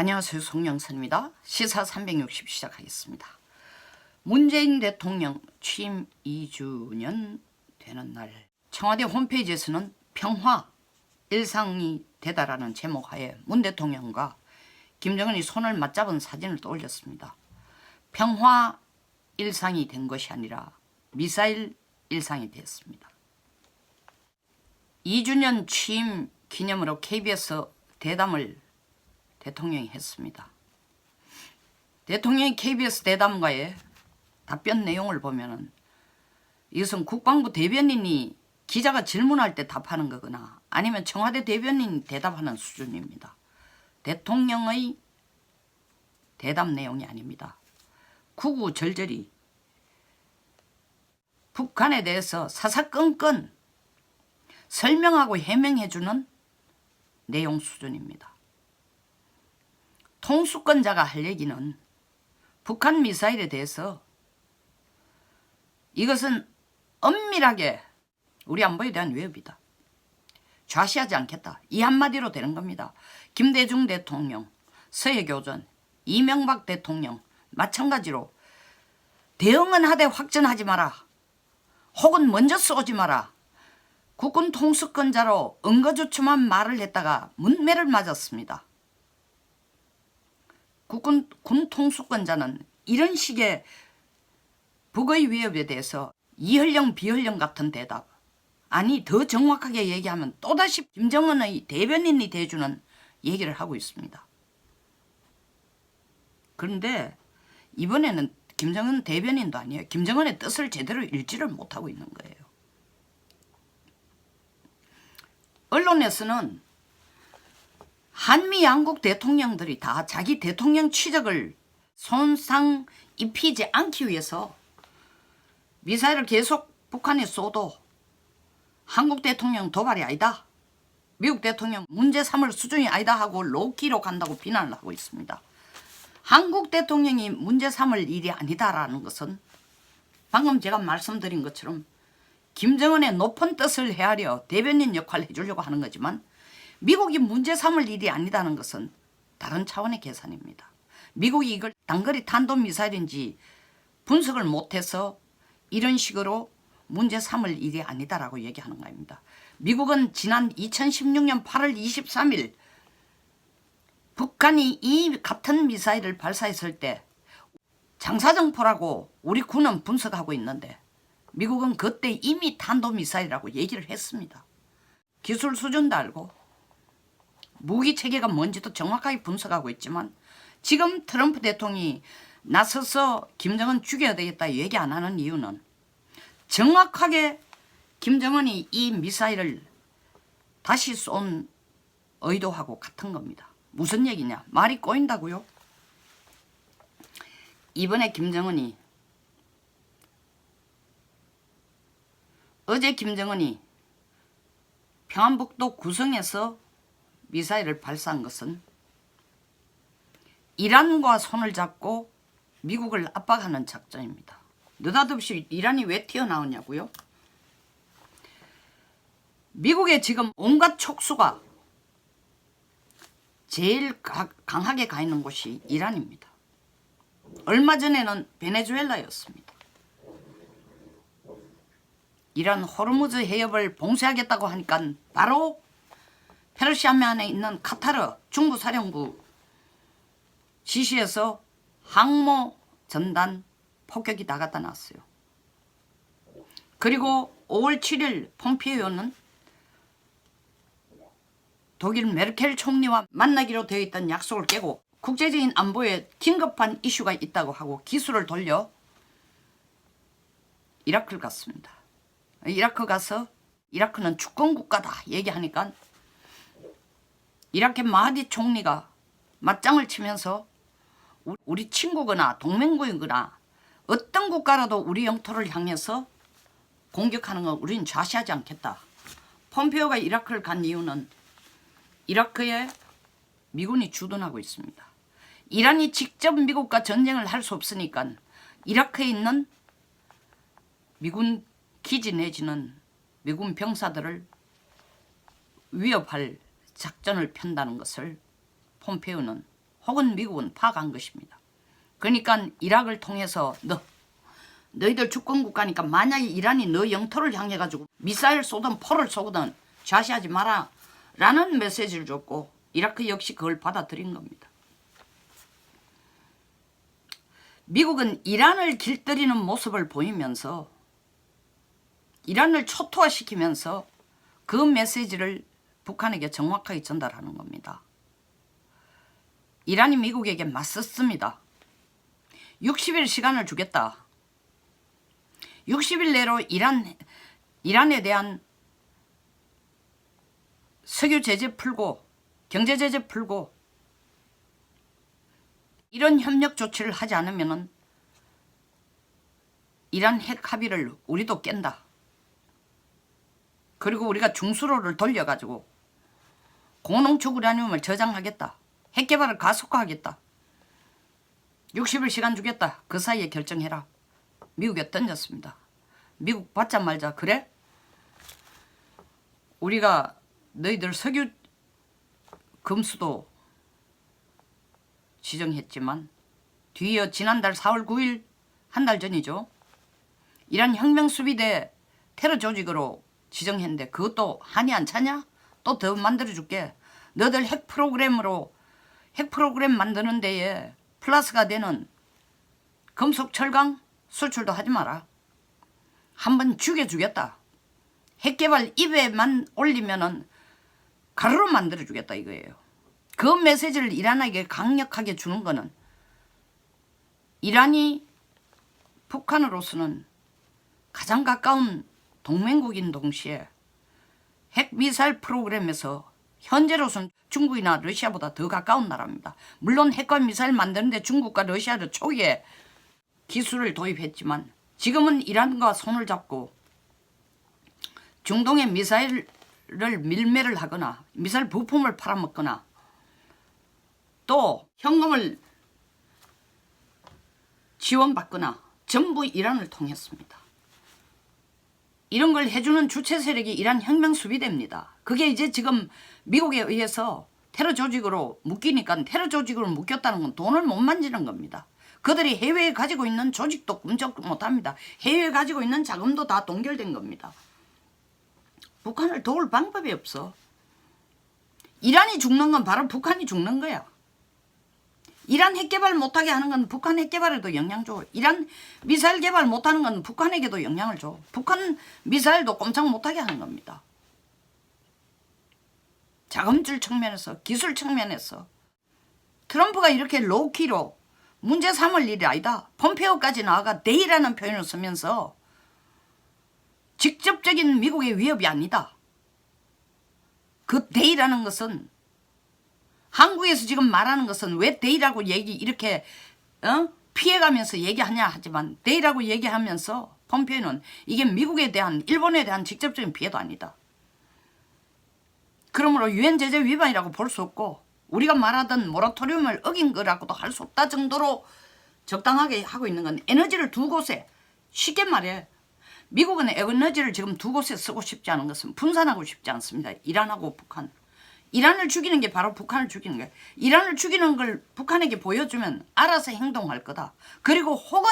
안녕하세요. 송영선입니다. 시사 360 시작하겠습니다. 문재인 대통령 취임 2주년 되는 날 청와대 홈페이지에서는 평화 일상이 되다라는 제목하에 문 대통령과 김정은이 손을 맞잡은 사진을 또 올렸습니다. 평화 일상이 된 것이 아니라 미사일 일상이 됐습니다. 2주년 취임 기념으로 KBS 대담을 대통령이 했습니다. 대통령이 KBS 대담과의 답변 내용을 보면은 이것은 국방부 대변인이 기자가 질문할 때 답하는 거거나 아니면 청와대 대변인이 대답하는 수준입니다. 대통령의 대담 내용이 아닙니다. 구구절절히 북한에 대해서 사사건건 설명하고 해명해주는 내용 수준입니다. 통수권자가 할 얘기는 북한 미사일에 대해서 이것은 엄밀하게 우리 안보에 대한 위협이다. 좌시하지 않겠다. 이 한마디로 되는 겁니다. 김대중 대통령, 서해교전, 이명박 대통령 마찬가지로 대응은 하되 확전하지 마라. 혹은 먼저 쏘지 마라. 국군 통수권자로 응거주춤한 말을 했다가 문매를 맞았습니다. 군 통수권자는 이런 식의 북의 위협에 대해서 이헐령 비헐령 같은 대답, 아니 더 정확하게 얘기하면 또다시 김정은의 대변인이 돼주는 얘기를 하고 있습니다. 그런데 이번에는 김정은 대변인도 아니에요. 김정은의 뜻을 제대로 읽지를 못하고 있는 거예요. 언론에서는 한미 양국 대통령들이 다 자기 대통령 취적을 손상 입히지 않기 위해서 미사일을 계속 북한에 쏘도 한국 대통령 도발이 아니다. 미국 대통령 문제 삼을 수준이 아니다 하고 로키로 간다고 비난을 하고 있습니다. 한국 대통령이 문제 삼을 일이 아니다라는 것은 방금 제가 말씀드린 것처럼 김정은의 높은 뜻을 헤아려 대변인 역할을 해주려고 하는 거지만 미국이 문제 삼을 일이 아니다는 것은 다른 차원의 계산입니다. 미국이 이걸 단거리 탄도미사일인지 분석을 못해서 이런 식으로 문제 삼을 일이 아니다라고 얘기하는 겁니다. 미국은 지난 2016년 8월 23일 북한이 이 같은 미사일을 발사했을 때 장사정포라고 우리 군은 분석하고 있는데 미국은 그때 이미 탄도미사일이라고 얘기를 했습니다. 기술 수준도 알고 무기 체계가 뭔지도 정확하게 분석하고 있지만 지금 트럼프 대통령이 나서서 김정은 죽여야 되겠다 얘기 안 하는 이유는 정확하게 김정은이 이 미사일을 다시 쏜 의도하고 같은 겁니다. 무슨 얘기냐? 말이 꼬인다고요? 이번에 김정은이 어제 김정은이 평안북도 구성에서 미사일을 발사한 것은 이란과 손을 잡고 미국을 압박하는 작전입니다. 느닷없이 이란이 왜 튀어나오냐고요? 미국에 지금 온갖 촉수가 제일 강하게 가 있는 곳이 이란입니다. 얼마 전에는 베네수엘라였습니다. 이란 호르무즈 해협을 봉쇄하겠다고 하니까 바로 페르시아만에 있는 카타르 중부사령부 지시에서 항모 전단 폭격이 나갔다 났어요. 그리고 5월 7일 폼페이오는 독일 메르켈 총리와 만나기로 되어 있던 약속을 깨고 국제적인 안보에 긴급한 이슈가 있다고 하고 기술을 돌려 이라크를 갔습니다. 이라크 가서 이라크는 주권국가다 얘기하니까 이라크 마하디 총리가 맞짱을 치면서 우리 친구거나 동맹국이거나 어떤 국가라도 우리 영토를 향해서 공격하는 건 우리는 좌시하지 않겠다. 폼페오가 이라크를 간 이유는 이라크에 미군이 주둔하고 있습니다. 이란이 직접 미국과 전쟁을 할 수 없으니까 이라크에 있는 미군 기지 내지는 미군 병사들을 위협할 작전을 편다는 것을 폼페이오는 혹은 미국은 파악한 것입니다. 그러니까 이락을 통해서 너희들 주권국가니까 만약에 이란이 너 영토를 향해 가지고 미사일 쏘든 포를 쏘든 좌시하지 마라 라는 메시지를 줬고 이라크 역시 그걸 받아들인 겁니다. 미국은 이란을 길들이는 모습을 보이면서 이란을 초토화시키면서 그 메시지를 북한에게 정확하게 전달하는 겁니다. 이란이 미국에게 맞섰습니다. 60일 시간을 주겠다. 60일 내로 이란에 대한 석유 제재 풀고 경제 제재 풀고 이런 협력 조치를 하지 않으면 이란 핵 합의를 우리도 깬다. 그리고 우리가 중수로를 돌려가지고 고농축 우라늄을 저장하겠다. 핵 개발을 가속화하겠다. 60일 시간 주겠다. 그 사이에 결정해라. 미국에 던졌습니다. 미국 받자마자 그래? 우리가 너희들 석유 금수도 지정했지만 뒤이어 지난달 4월 9일 한 달 전이죠. 이란 혁명수비대 테러 조직으로 지정했는데 그것도 한이 안 차냐? 또 더 만들어줄게. 너들 핵 프로그램 만드는 데에 플러스가 되는 금속 철강 수출도 하지 마라. 한번 죽여주겠다. 핵 개발 입에만 올리면은 가루로 만들어주겠다 이거예요. 그 메시지를 이란에게 강력하게 주는 거는 이란이 북한으로서는 가장 가까운 동맹국인 동시에 핵미사일 프로그램에서 현재로서는 중국이나 러시아보다 더 가까운 나라입니다. 물론 핵과 미사일 만드는데 중국과 러시아도 초기에 기술을 도입했지만 지금은 이란과 손을 잡고 중동에 미사일을 밀매를 하거나 미사일 부품을 팔아먹거나 또 현금을 지원받거나 전부 이란을 통했습니다. 이런 걸 해주는 주체 세력이 이란 혁명수비대입니다. 그게 이제 지금 미국에 의해서 테러 조직으로 묶이니까 테러 조직으로 묶였다는 건 돈을 못 만지는 겁니다. 그들이 해외에 가지고 있는 조직도 꿈쩍 못합니다. 해외에 가지고 있는 자금도 다 동결된 겁니다. 북한을 도울 방법이 없어. 이란이 죽는 건 바로 북한이 죽는 거야. 이란 핵 개발 못하게 하는 건 북한 핵 개발에도 영향 줘. 이란 미사일 개발 못하는 건 북한에게도 영향을 줘. 북한 미사일도 꼼짝 못하게 하는 겁니다. 자금줄 측면에서 기술 측면에서 트럼프가 이렇게 로우키로 문제 삼을 일이 아니다. 폼페오까지 나와가 데이라는 표현을 쓰면서 직접적인 미국의 위협이 아니다. 그 데이라는 것은 한국에서 지금 말하는 것은 왜 데이라고 이렇게 피해가면서 얘기하냐 하지만 데이라고 얘기하면서 폼페오는 이게 미국에 대한 일본에 대한 직접적인 피해도 아니다. 그러므로 유엔 제재 위반이라고 볼 수 없고 우리가 말하던 모라토리움을 어긴 거라고도 할 수 없다 정도로 적당하게 하고 있는 건 에너지를 두 곳에 쉽게 말해 미국은 에너지를 지금 두 곳에 쓰고 싶지 않은 것은 분산하고 싶지 않습니다. 이란하고 북한. 이란을 죽이는 게 바로 북한을 죽이는 거예요. 이란을 죽이는 걸 북한에게 보여주면 알아서 행동할 거다. 그리고 혹은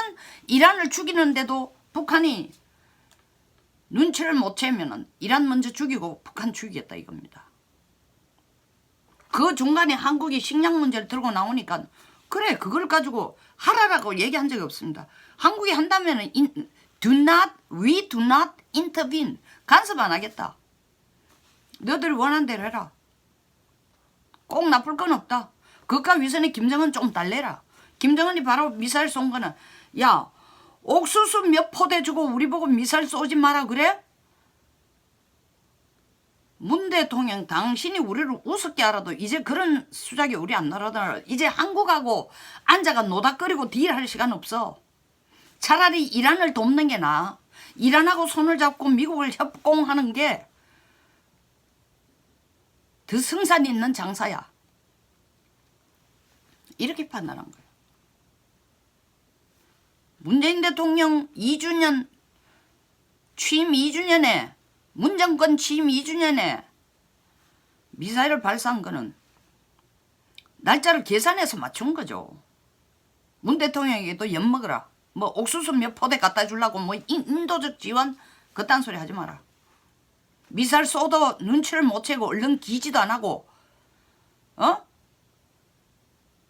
이란을 죽이는데도 북한이 눈치를 못 채면 이란 먼저 죽이고 북한 죽이겠다 이겁니다. 그 중간에 한국이 식량 문제를 들고 나오니까 그래 그걸 가지고 하라라고 얘기한 적이 없습니다. 한국이 한다면 we do not intervene. 간섭 안 하겠다. 너들 원하는 대로 해라. 꼭 나쁠 건 없다. 그까 위선에 김정은 좀 달래라. 김정은이 바로 미사일 쏜 거는 야 옥수수 몇 포대 주고 우리 보고 미사일 쏘지 마라 그래? 문 대통령 당신이 우리를 우습게 알아도 이제 그런 수작이 우리 안 나라더라. 이제 한국하고 앉아가 노닥거리고 딜할 시간 없어. 차라리 이란을 돕는 게 나아. 이란하고 손을 잡고 미국을 협공하는 게 더 승산 있는 장사야. 이렇게 판단한 거예요. 문재인 대통령 2주년 취임 2주년에 문정권 취임 2주년에 미사일을 발사한 거는 날짜를 계산해서 맞춘 거죠. 문 대통령에게도 엿먹어라. 뭐 옥수수 몇 포대 갖다 주려고 뭐 인도적 지원 그딴 소리 하지 마라. 미사일 쏘도 눈치를 못 채고 얼른 기지도 안 하고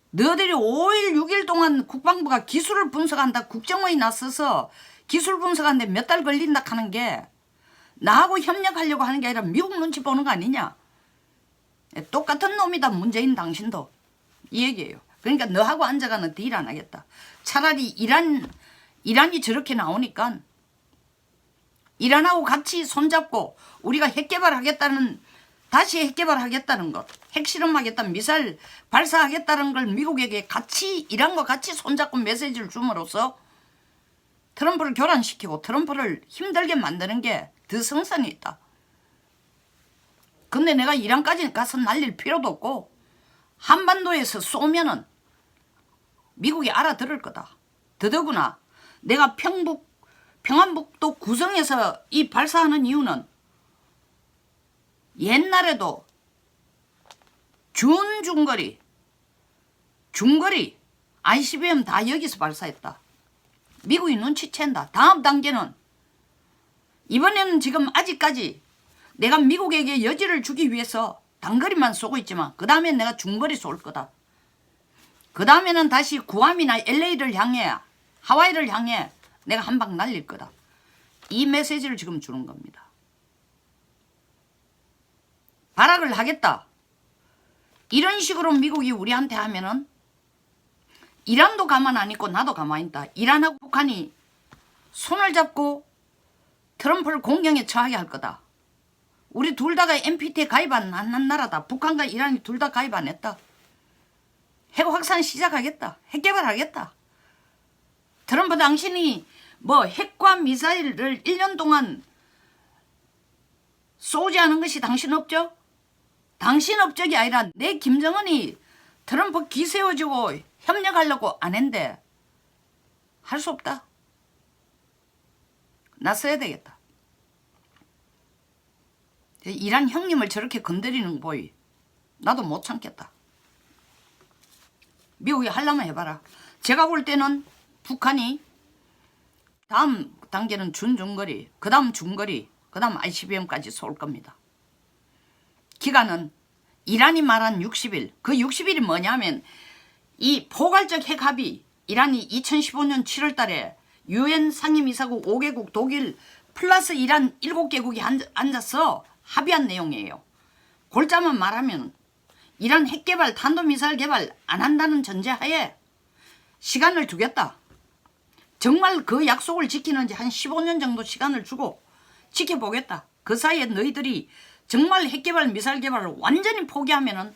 너희들이 5일 6일 동안 국방부가 기술을 분석한다 국정원이 나서서 기술 분석하는데 몇 달 걸린다 하는 게 나하고 협력하려고 하는 게 아니라 미국 눈치 보는 거 아니냐. 똑같은 놈이다 문재인 당신도 이 얘기예요. 그러니까 너하고 앉아가는 딜 안 하겠다. 차라리 이란이 저렇게 나오니까 이란하고 같이 손잡고 우리가 핵개발하겠다는 다시 핵개발하겠다는 것, 핵실험하겠다는 미사일 발사하겠다는 걸 미국에게 같이 이란과 같이 손잡고 메시지를 줌으로써 트럼프를 교란시키고 트럼프를 힘들게 만드는 게 더 성선이 있다. 근데 내가 이란까지 가서 날릴 필요도 없고 한반도에서 쏘면은 미국이 알아들을 거다. 더더구나 내가 평안북도 구성에서 이 발사하는 이유는 옛날에도 중거리 ICBM 다 여기서 발사했다. 미국이 눈치챈다. 다음 단계는 이번에는 지금 아직까지 내가 미국에게 여지를 주기 위해서 단거리만 쏘고 있지만 그 다음에 내가 중거리 쏠 거다. 그 다음에는 다시 구암이나 LA를 향해 하와이를 향해 내가 한 방 날릴 거다. 이 메시지를 지금 주는 겁니다. 발악을 하겠다. 이런 식으로 미국이 우리한테 하면은 이란도 가만 안 있고 나도 가만히 있다. 이란하고 북한이 손을 잡고 트럼프를 공경에 처하게 할 거다. 우리 둘 다가 NPT에 가입 안 한 나라다. 북한과 이란이 둘 다 가입 안 했다. 핵 확산 시작하겠다. 핵 개발하겠다. 트럼프 당신이 뭐 핵과 미사일을 1년 동안 쏘지 않은 것이 당신 업적? 당신 업적이 아니라 내 김정은이 트럼프 기세워주고 협력하려고 안 했는데 할 수 없다. 나서야 되겠다. 이란 형님을 저렇게 건드리는 거 보이. 나도 못 참겠다. 미국이 하려면 해봐라. 제가 볼 때는 북한이 다음 단계는 준중거리, 그 다음 중거리, 그 다음 ICBM까지 쏠 겁니다. 기간은 이란이 말한 60일. 그 60일이 뭐냐면 이 포괄적 핵합의 이란이 2015년 7월 달에 UN 상임이사국 5개국 독일 플러스 이란 7개국이 앉아서 합의한 내용이에요. 골자만 말하면 이란 핵개발 탄도미사일 개발 안 한다는 전제하에 시간을 주겠다. 정말 그 약속을 지키는지 한 15년 정도 시간을 주고 지켜보겠다. 그 사이에 너희들이 정말 핵개발 미사일 개발을 완전히 포기하면은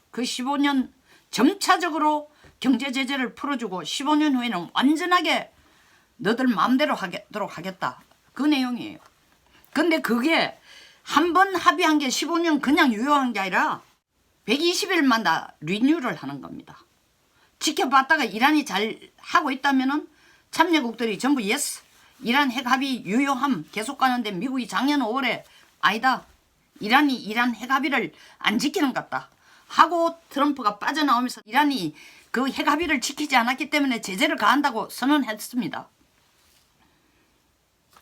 그 15년 점차적으로 경제 제재를 풀어주고 15년 후에는 완전하게 너들 마음대로 하도록 하겠다. 그 내용이에요. 근데 그게 한 번 합의한 게 15년 그냥 유효한 게 아니라 120일마다 리뉴를 하는 겁니다. 지켜봤다가 이란이 잘 하고 있다면은 참여국들이 전부 예스. 이란 핵합의 유효함 계속 가는데 미국이 작년 5월에 아니다. 이란이 이란 핵합의를 안 지키는 것 같다. 하고 트럼프가 빠져나오면서 이란이 그 핵합의를 지키지 않았기 때문에 제재를 가한다고 선언했습니다.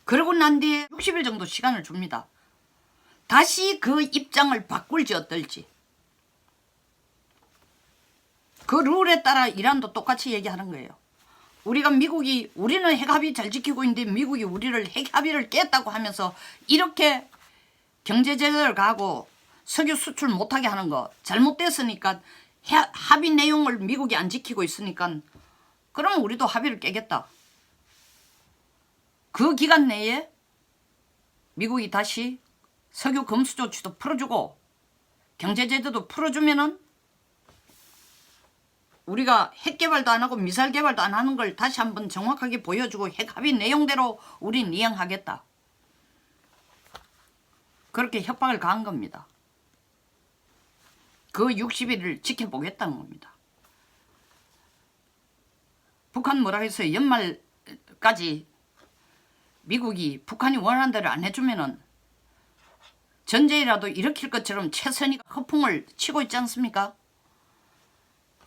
그러고 난 뒤에 60일 정도 시간을 줍니다. 다시 그 입장을 바꿀지 어떨지. 그 룰에 따라 이란도 똑같이 얘기하는 거예요. 우리는 핵합의 잘 지키고 있는데 미국이 우리를 핵합의를 깼다고 하면서 이렇게 경제제재를 가하고 석유 수출 못하게 하는 거 잘못됐으니까 합의 내용을 미국이 안 지키고 있으니까 그럼 우리도 합의를 깨겠다. 그 기간 내에 미국이 다시 석유 검수 조치도 풀어주고 경제제재도 풀어주면은 우리가 핵개발도 안 하고 미사일 개발도 안 하는 걸 다시 한번 정확하게 보여주고 핵합의 내용대로 우린 이행하겠다. 그렇게 협박을 가한 겁니다. 그 60일을 지켜보겠다는 겁니다. 북한 뭐라 해서 연말까지 미국이 북한이 원하는 대로 안 해주면은 전쟁이라도 일으킬 것처럼 최선희가 허풍을 치고 있지 않습니까?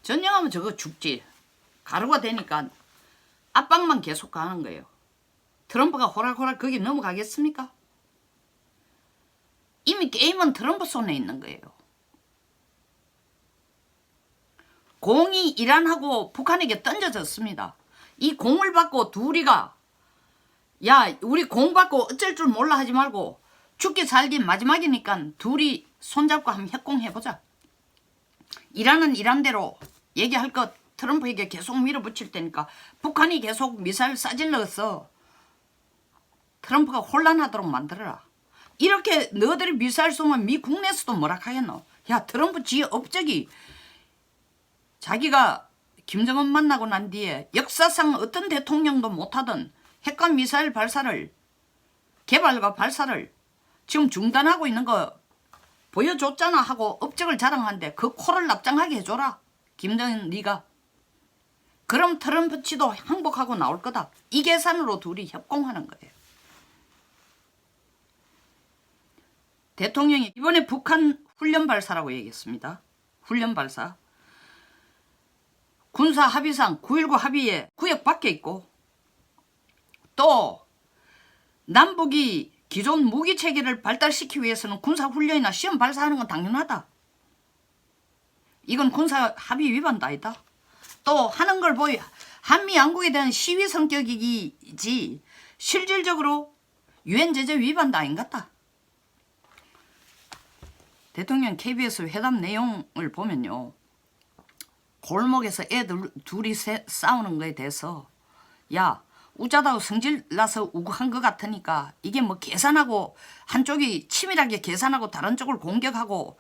전쟁하면 저거 죽지. 가루가 되니까 압박만 계속 가는 거예요. 트럼프가 호락호락 거기 넘어가겠습니까? 이미 게임은 트럼프 손에 있는 거예요. 공이 이란하고 북한에게 던져졌습니다. 이 공을 받고 둘이가 야 우리 공 받고 어쩔 줄 몰라 하지 말고 죽기 살기 마지막이니까 둘이 손잡고 한번 협공해보자. 이란은 이란대로 얘기할 것 트럼프에게 계속 밀어붙일 테니까 북한이 계속 미사일 쏴질러서 트럼프가 혼란하도록 만들어라. 이렇게 너희들이 미사일 쏘면 미 국내에서도 뭐라 하겠노. 야 트럼프 지 업적이 자기가 김정은 만나고 난 뒤에 역사상 어떤 대통령도 못하던 핵과 미사일 발사를 개발과 발사를 지금 중단하고 있는 거 보여줬잖아 하고 업적을 자랑하는데 그 코를 납작하게 해줘라. 김정은 네가. 그럼 트럼프 치도 항복하고 나올 거다. 이 계산으로 둘이 협공하는 거예요. 대통령이 이번에 북한 훈련 발사라고 얘기했습니다. 훈련 발사. 군사 합의상 9.19 합의에 구역 밖에 있고 또 남북이 기존 무기 체계를 발달시키기 위해서는 군사 훈련이나 시험 발사하는 건 당연하다. 이건 군사 합의 위반도 아니다. 또 하는 걸 보여 한미 양국에 대한 시위 성격이지 실질적으로 유엔 제재 위반도 아닌 것 같다. 대통령 KBS 회담 내용을 보면요. 골목에서 애들 둘이 싸우는 거에 대해서 야 우짜다고 성질 나서 우고한 것 같으니까 이게 뭐 계산하고 한쪽이 치밀하게 계산하고 다른 쪽을 공격하고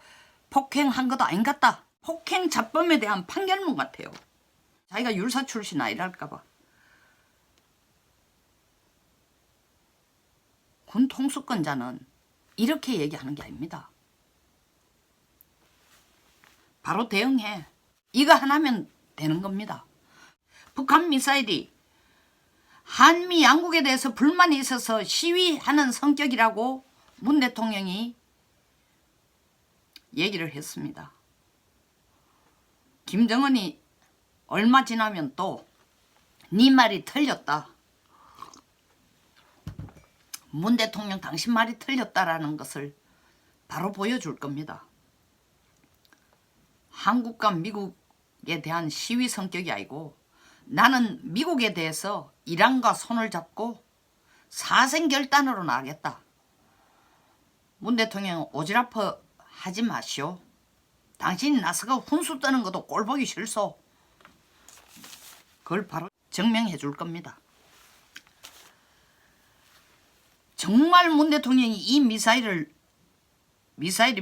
폭행한 것도 아닌 것 같다. 폭행 자범에 대한 판결문 같아요. 자기가 율사 출신이나 이랄까 봐. 군 통수권자는 이렇게 얘기하는 게 아닙니다. 바로 대응해. 이거 하나면 되는 겁니다. 북한 미사일이 한미 양국에 대해서 불만이 있어서 시위하는 성격이라고 문 대통령이 얘기를 했습니다. 김정은이 얼마 지나면 또 네 말이 틀렸다. 문 대통령 당신 말이 틀렸다라는 것을 바로 보여줄 겁니다. 한국과 미국에 대한 시위 성격이 아니고 나는 미국에 대해서 이란과 손을 잡고 사생결단으로 나가겠다. 문 대통령 오지랖 하지 마시오. 당신이 나서가 훈수 떠는 것도 꼴보기 싫소. 그걸 바로 증명해 줄 겁니다. 정말 문 대통령이 이 미사일이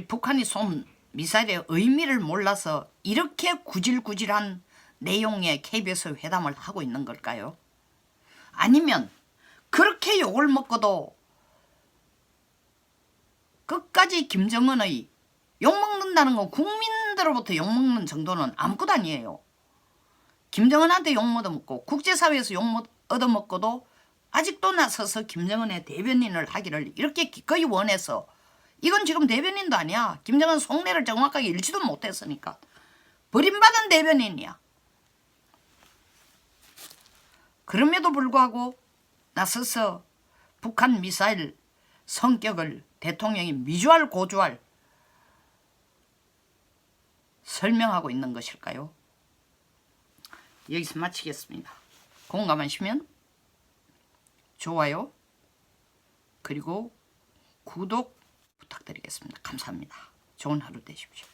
북한이 쏜 미사일의 의미를 몰라서 이렇게 구질구질한 내용의 KBS 회담을 하고 있는 걸까요? 아니면 그렇게 욕을 먹고도 끝까지 김정은의 욕먹는다는 건 국민들로부터 욕먹는 정도는 아무것도 아니에요. 김정은한테 욕 얻어먹고 국제사회에서 욕 얻어먹고도 아직도 나서서 김정은의 대변인을 하기를 이렇게 기꺼이 원해서 이건 지금 대변인도 아니야. 김정은 속내를 정확하게 읽지도 못했으니까. 버림받은 대변인이야. 그럼에도 불구하고 나서서 북한 미사일 성격을 대통령이 미주알 고주알 설명하고 있는 것일까요? 여기서 마치겠습니다. 공감하시면 좋아요 그리고 구독 부탁드리겠습니다. 감사합니다. 좋은 하루 되십시오.